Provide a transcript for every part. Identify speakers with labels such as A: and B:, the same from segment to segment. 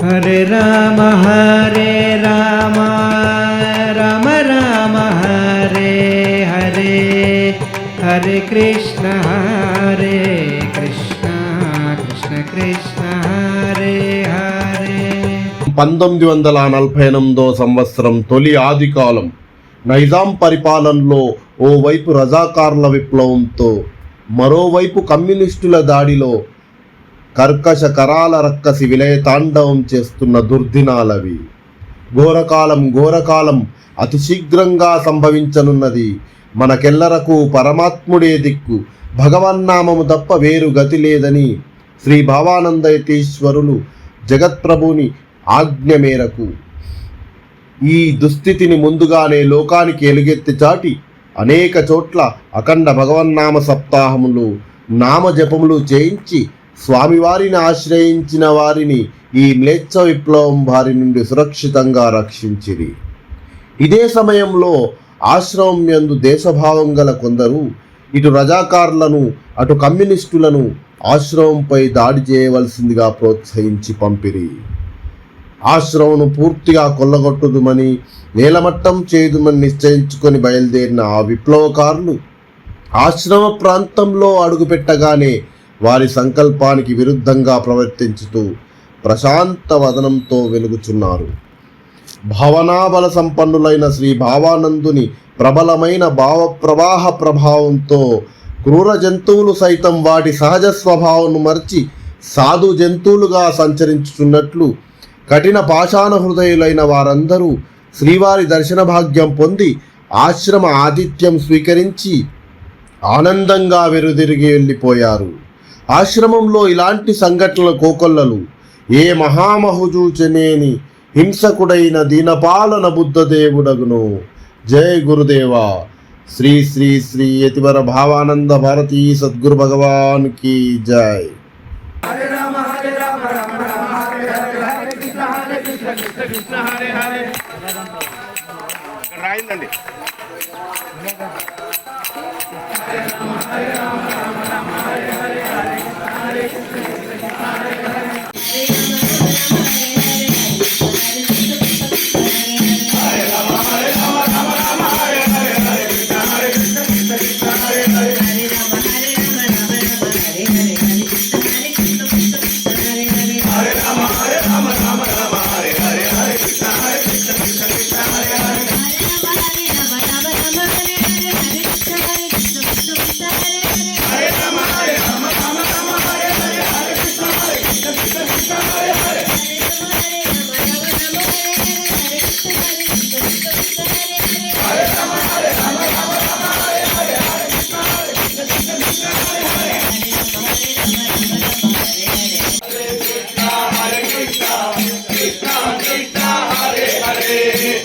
A: హరే రామ రామ రామ హరే హరే, హరే కృష్ణ కృష్ణ కృష్ణ హరే హరే.
B: 1948 సంవత్సరం తొలి ఆదికాలం నైజాం పరిపాలనలో ఓవైపు రజాకార్ల విప్లవంతో మరోవైపు కమ్యూనిస్టుల దాడిలో కర్కశ కరాల రక్కసి విలయతాండవం చేస్తున్న దుర్దినాలవి. ఘోరకాలం అతి శీఘ్రంగా సంభవించనున్నది. మనకెల్లరకు పరమాత్ముడే దిక్కు, భగవన్నామము తప్ప వేరు గతి లేదని శ్రీ భావానందయతీశ్వరులు జగత్ప్రభుని ఆజ్ఞ మేరకు ఈ దుస్థితిని ముందుగానే లోకానికి ఎలుగెత్తి చాటి అనేక చోట్ల అఖండ భగవన్నామ సప్తాహములు, నామజపములు చేయించి స్వామివారిని ఆశ్రయించిన వారిని ఈ మ్లేచ్ఛ విప్లవం బారి నుండి సురక్షితంగా రక్షించిరి. ఇదే సమయంలో ఆశ్రమం యందు దేశభావం గల కొందరు ఇటు రజాకార్లను అటు కమ్యూనిస్టులను ఆశ్రమంపై దాడి చేయవలసిందిగా ప్రోత్సహించి పంపిరి. ఆశ్రమంను పూర్తిగా కొల్లగొట్టుదుమని, నేలమట్టం చేయుదుమని నిశ్చయించుకొని బయలుదేరిన ఆ విప్లవకారులు ఆశ్రమ ప్రాంతంలో అడుగుపెట్టగానే వారి సంకల్పానికి విరుద్ధంగా ప్రవర్తించుతూ ప్రశాంత వదనంతో వెలుగుచున్నారు. భావనాబల సంపన్నులైన శ్రీ భావానందుని ప్రబలమైన భావప్రవాహ ప్రభావంతో క్రూర జంతువులు సైతం వాటి సహజ స్వభావం మర్చి సాధు జంతువులుగా సంచరించుతున్నట్లు కఠిన పాషాణ హృదయులైన వారందరూ శ్రీవారి దర్శన భాగ్యం పొంది ఆశ్రమ ఆతిథ్యం స్వీకరించి ఆనందంగా వెనుదిరిగి వెళ్ళిపోయారు. ఆశ్రమంలో ఇలాంటి సంఘటనల కోకొల్లలు ఏ మహామహుజూచనేని హింసకుడైన దీనపాలన బుద్ధదేవుడగును. జై గురుదేవా. శ్రీ శ్రీ శ్రీ యతివర భావానంద భారతీ సద్గురు భగవాన్ की जय.
A: హరే రామ రామ హరే హరే కృష్ణ కృష్ణ హరే హరే.
B: రాయిందండి.
C: हरे राम राम हरे हरे, हरे कृष्ण कृष्ण कृष्ण हरे हरे, हरे राम राम हरे हरे, हरे कृष्ण कृष्ण कृष्ण हरे हरे, हरे राम राम राम हरे हरे, हरे कृष्ण कृष्ण कृष्ण कृष्ण हरे हरे, हरे राम राम हरे हरे, हरे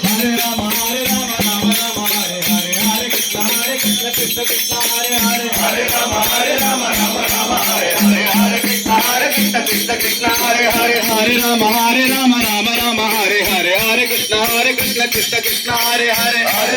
C: राम राम राम हरे हरे, हरे कृष्ण कृष्ण हरे हरे, हरे राम राम हरे हरे, हरे कृष्ण कृष्ण हरे हरे, हरे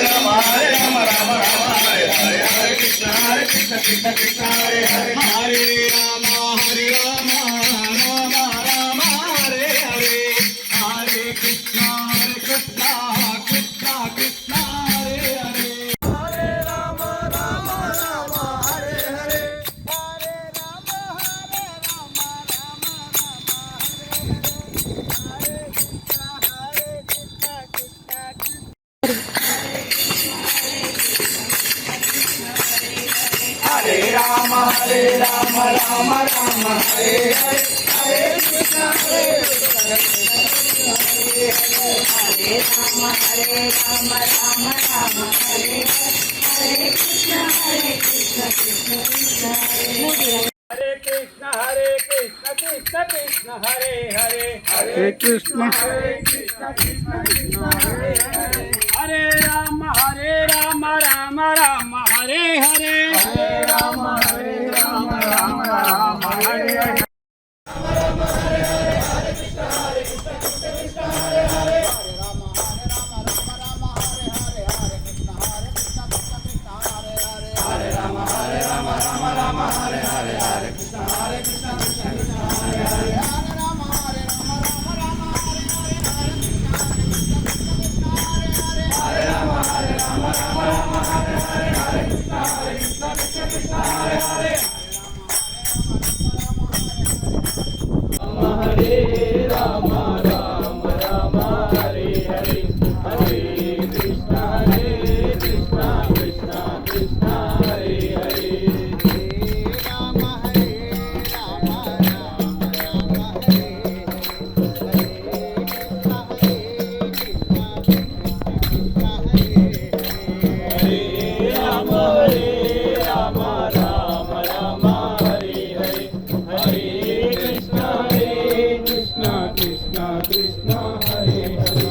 C: कृष्ण कृष्ण हरे हरे, हरे कृष्ण कृष्ण कृष्ण हरे हरे, हरे राम राम राम हरे हरे, हरे राम राम हरे हरे,
A: कृष्ण हरे हरे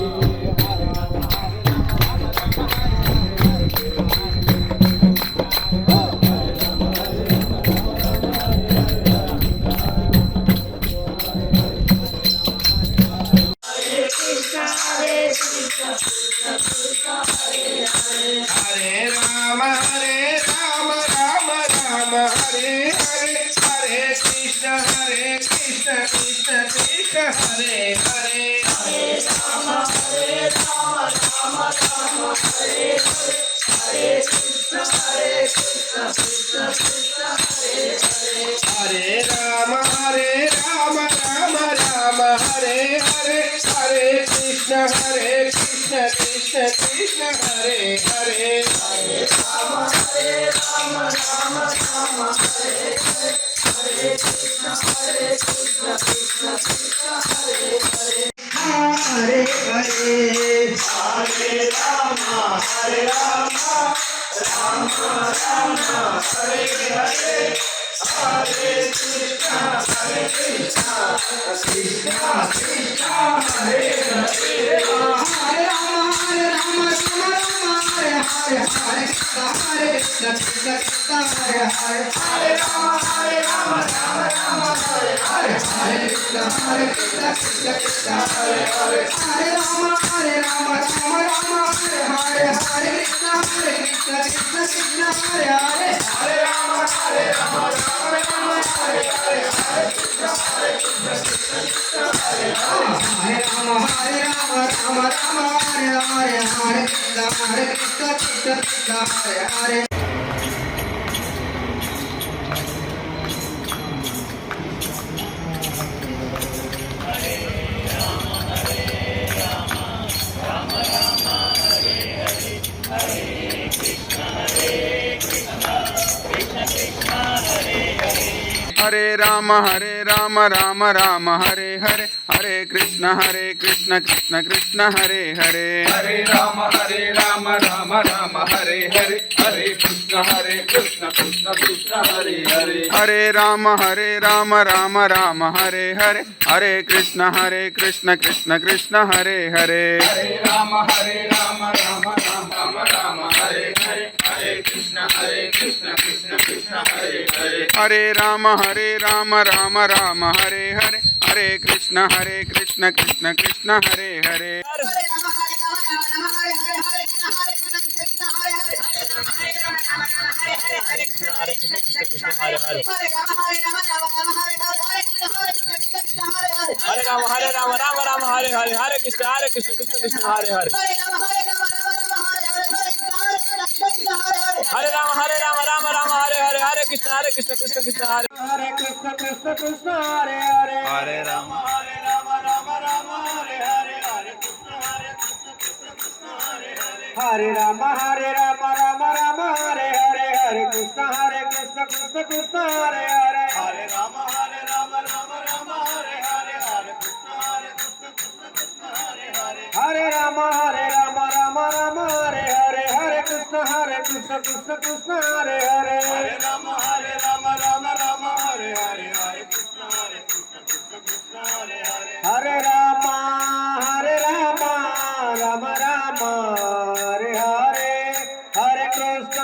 C: हरे राम राम राम हरे हरे हरे कृष्ण कृष्ण कृष्ण हरे हरे हरे राम राम राम हरे हरे हरे कृष्ण कृष्ण कृष्ण हरे हरे हरे राम राम राम हरे हरे हरे कृष्ण कृष्ण कृष्ण हरे हरे हरे राम राम राम हरे हरे हरे कृष्ण कृष्ण कृष्ण हरे हरे हरे हरे हरे राम राम राम हरे हरे हरे कृष्ण कृष्ण कृष्ण हरे हरे हरे राम राम हरे हरे हरे कृष्ण कृष्ण हरे हरे हरे राम राम हरे हरे हरे कृष्ण कृष्ण कृष्ण हरे हरे हरे राम हरे हरे हरे कृष्ण कृष्ण कृष्ण हरे हरे हरे राम हरे हरे हरे कृष्ण कृष्ण कृष्ण हरे हरे हरे राम हरे हरे कृष्ण कृष्ण कृष्ण हरे हरे हरे राम राम राम हरे हरे हरे कृष्ण कृष्ण कृष्ण हरे हरे
A: हरे राम राम राम हरे हरे हरे कृष्ण कृष्ण कृष्ण हरे हरे
C: हरे राम राम हरे हरे हरे कृष्ण कृष्ण कृष्ण हरे हरे
A: हरे राम राम राम हरे हरे हरे कृष्ण कृष्ण कृष्ण हरे हरे
C: हरे राम राम हरे हरे हरे कृष्ण कृष्ण कृष्ण हरे हरे
D: हरे राम राम राम हरे हरे हरे कृष्ण कृष्ण कृष्ण हरे हरे हरे राम राम हरे हरे हरे कृष्ण कृष्ण कृष्ण हरे
A: हरे कृष्ण कृष्ण हरे हरे
C: हरे राम
A: राम हरे हरे हरे कृष्ण कृष्ण हरे हरे हरे राम राम हरे हरे हरे कृष्ण कृष्ण हरे हरे हरे राम राम हरे हरे हरे कृष्ण कृष्ण हरे हरे हरे राम राम हरे हरे हरे कृष्ण कृष्ण हरे हरे हरे राम राम हरे हरे हरे कृष्ण कृष्ण हरे हरे हरे राम राम हरे हरे हरे कृष्ण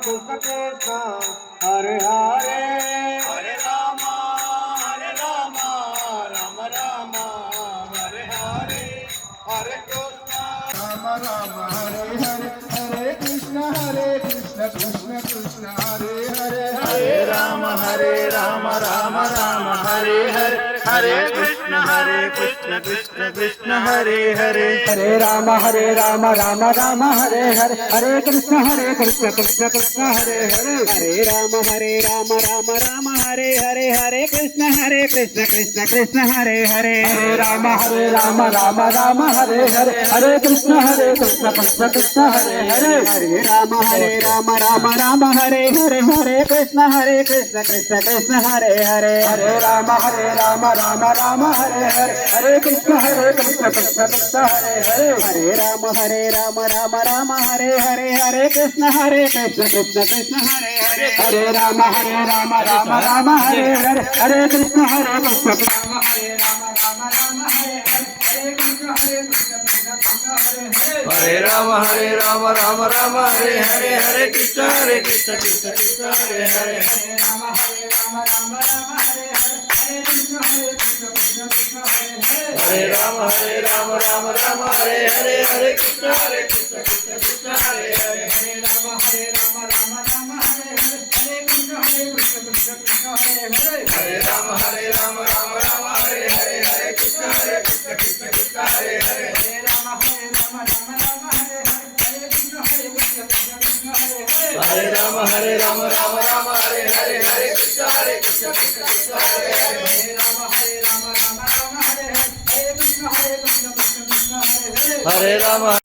A: कृष्ण कृष्ण हरे हरे हरे राम राम राम हरे हरे हरे कृष्ण राम हरे हरे हरे कृष्ण कृष्ण कृष्ण हरे हरे हरे राम राम हरे हरे हरे कृष्ण कृष्ण कृष्ण हरे हरे
D: हरे राम राम हरे हरे हरे कृष्ण कृष्ण कृष्ण हरे हरे हरे राम राम हरे हरे हरे कृष्ण कृष्ण कृष्ण हरे हरे हरे राम राम हरे हरे हरे कृष्ण कृष्ण कृष्ण हरे हरे हरे राम राम हरे हरे हरे कृष्ण कृष्ण कृष्ण हरे हरे हरे राम राम हरे हरे हरे कृष्ण कृष्ण कृष्ण हरे हरे हरे राम राम राम हरे हरे हरे कृष्ण कृष्ण कृष्ण हरे हरे हरे राम राम राम हरे हरे हरे कृष्ण कृष्ण कृष्ण हरे Ram Ram Hare Hare Krishna Krishna Krishna Hare
C: Hare Ram Ram Hare Hare Hare Krishna Krishna Krishna Hare Hare
D: Hare Ram Ram Hare Hare Hare Krishna Krishna Krishna Hare Hare
C: Hare Ram Ram Hare Hare Hare Krishna Krishna Krishna Hare Hare
D: Hare Ram Ram Hare Hare Hare Krishna Krishna Krishna Hare Hare
C: Hare Ram Ram Hare Hare Hare Krishna Krishna Krishna Hare Hare
D: Hare Ram Ram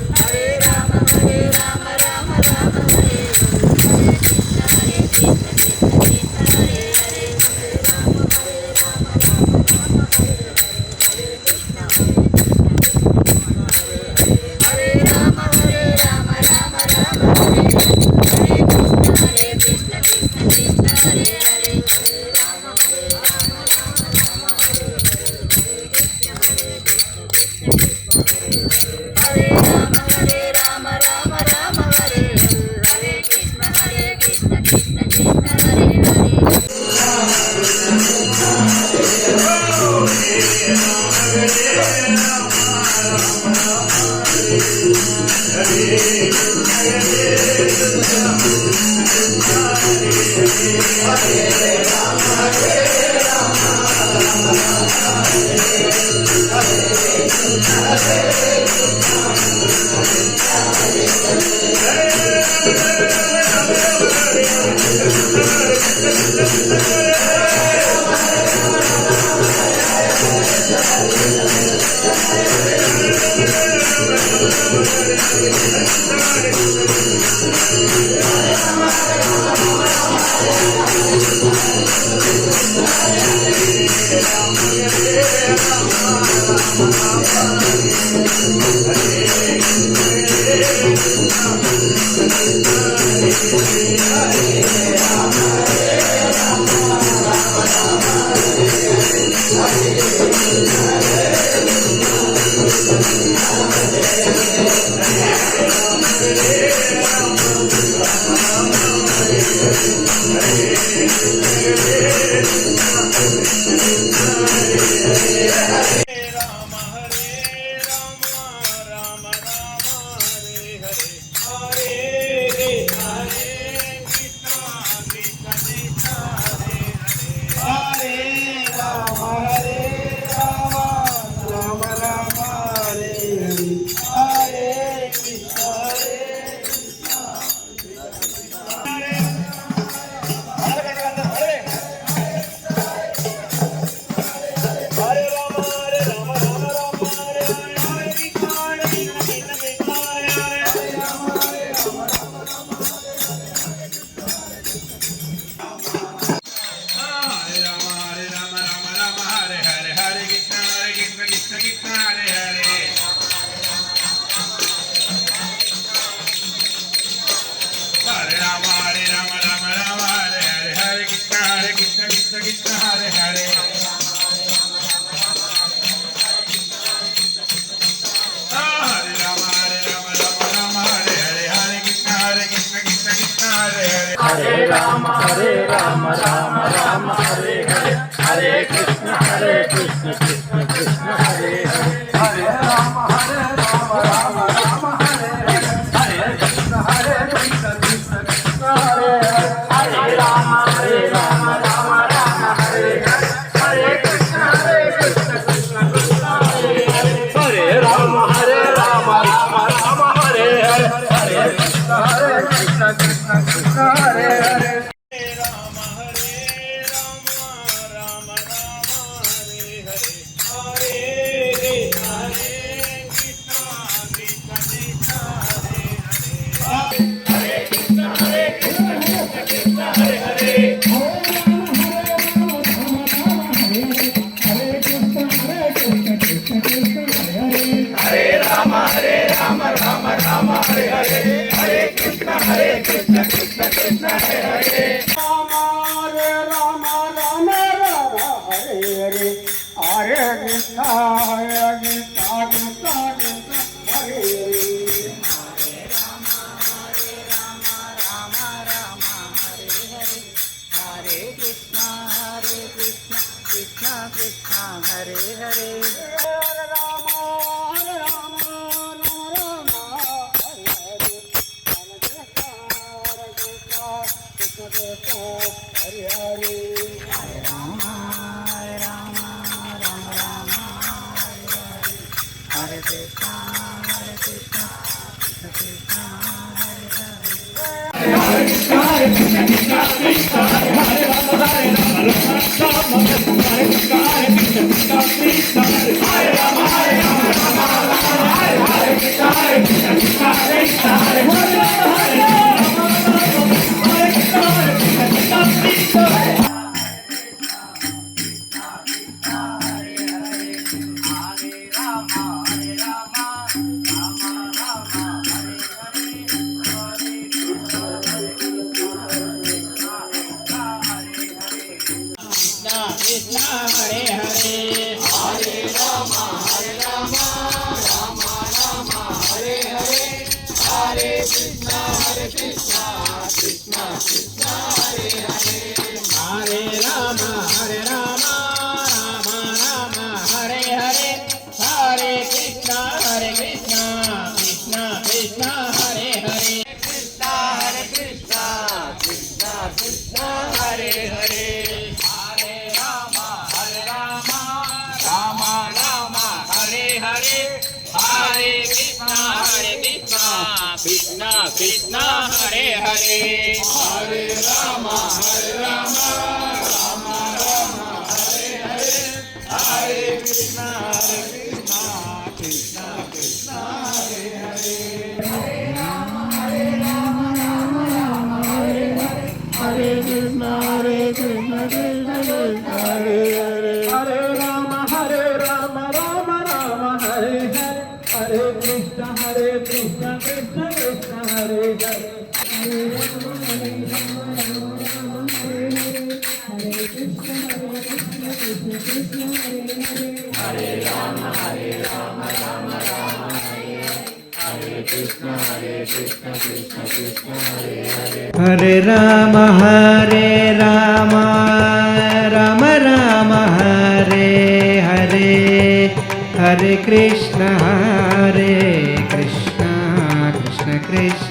D: Hare Hare Hare Krishna Krishna Krishna Hare Hare
C: Hare Ram Ram Hare Hare Hare Krishna Krishna Krishna Hare Hare
D: Hare Ram Hare Hare Hare Krishna Krishna Krishna Hare Hare
C: Hare Ram Krishna Hare Hare
A: Ram Ram Ram Ram Hare Hare Hare Krishna Krishna Krishna Hare Hare
C: Krishna Krishna Hare Hare Hare Rama Rama Rama Hare Hare Hare Krishna Krishna Krishna Hare Hare Hare Rama Rama Hare Hare Hare Krishna Krishna Hare Hare
A: Hare Rama Rama Rama Hare Hare Hare Krishna Krishna Krishna Hare Hare
D: Hare Rama Rama Rama Hare Hare Hare Krishna Krishna Krishna